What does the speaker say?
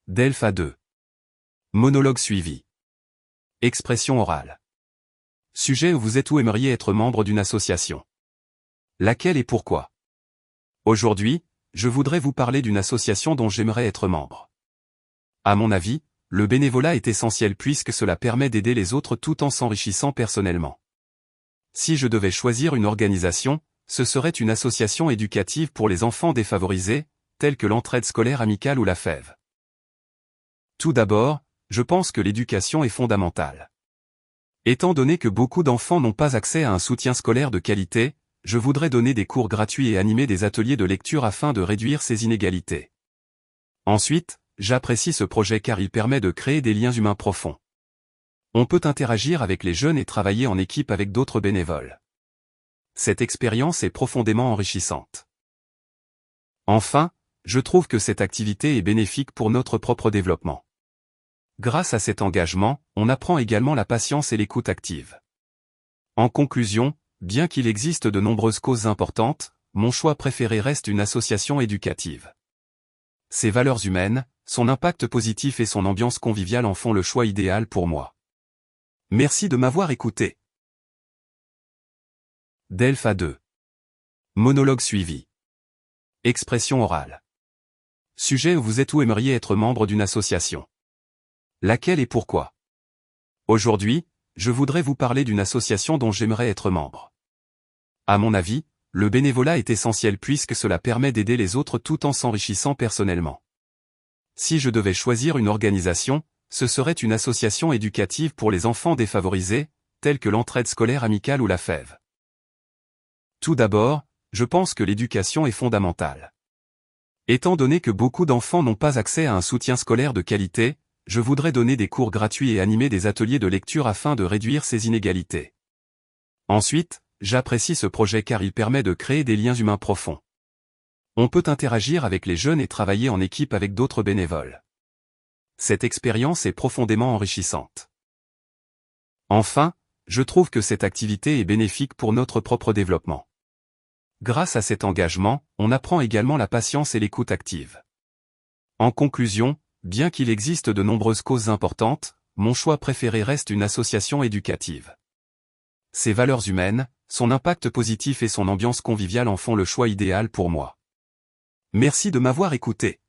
Delpha 2. Monologue suivi. Expression orale. Sujet: vous êtes ou aimeriez être membre d'une association. Laquelle et pourquoi? Aujourd'hui, je voudrais vous parler d'une association dont j'aimerais être membre. À mon avis, le bénévolat est essentiel puisque cela permet d'aider les autres tout en s'enrichissant personnellement. Si je devais choisir une organisation, ce serait une association éducative pour les enfants défavorisés, telle que l'Entraide scolaire amicale ou la FEV. Tout d'abord, je pense que l'éducation est fondamentale. Étant donné que beaucoup d'enfants n'ont pas accès à un soutien scolaire de qualité, je voudrais donner des cours gratuits et animer des ateliers de lecture afin de réduire ces inégalités. Ensuite, j'apprécie ce projet car il permet de créer des liens humains profonds. On peut interagir avec les jeunes et travailler en équipe avec d'autres bénévoles. Cette expérience est profondément enrichissante. Enfin, je trouve que cette activité est bénéfique pour notre propre développement. Grâce à cet engagement, on apprend également la patience et l'écoute active. En conclusion, bien qu'il existe de nombreuses causes importantes, mon choix préféré reste une association éducative. Ses valeurs humaines, son impact positif et son ambiance conviviale en font le choix idéal pour moi. Merci de m'avoir écouté. Delpha 2. Monologue suivi. Expression orale. Sujet: vous êtes ou aimeriez être membre d'une association. Laquelle et pourquoi? Aujourd'hui, je voudrais vous parler d'une association dont j'aimerais être membre. À mon avis, le bénévolat est essentiel puisque cela permet d'aider les autres tout en s'enrichissant personnellement. Si je devais choisir une organisation, ce serait une association éducative pour les enfants défavorisés, telle que l'Entraide scolaire amicale ou la FEV. Tout d'abord, je pense que l'éducation est fondamentale. Étant donné que beaucoup d'enfants n'ont pas accès à un soutien scolaire de qualité, je voudrais donner des cours gratuits et animer des ateliers de lecture afin de réduire ces inégalités. Ensuite, j'apprécie ce projet car il permet de créer des liens humains profonds. On peut interagir avec les jeunes et travailler en équipe avec d'autres bénévoles. Cette expérience est profondément enrichissante. Enfin, je trouve que cette activité est bénéfique pour notre propre développement. Grâce à cet engagement, on apprend également la patience et l'écoute active. En conclusion, bien qu'il existe de nombreuses causes importantes, mon choix préféré reste une association éducative. Ses valeurs humaines, son impact positif et son ambiance conviviale en font le choix idéal pour moi. Merci de m'avoir écouté.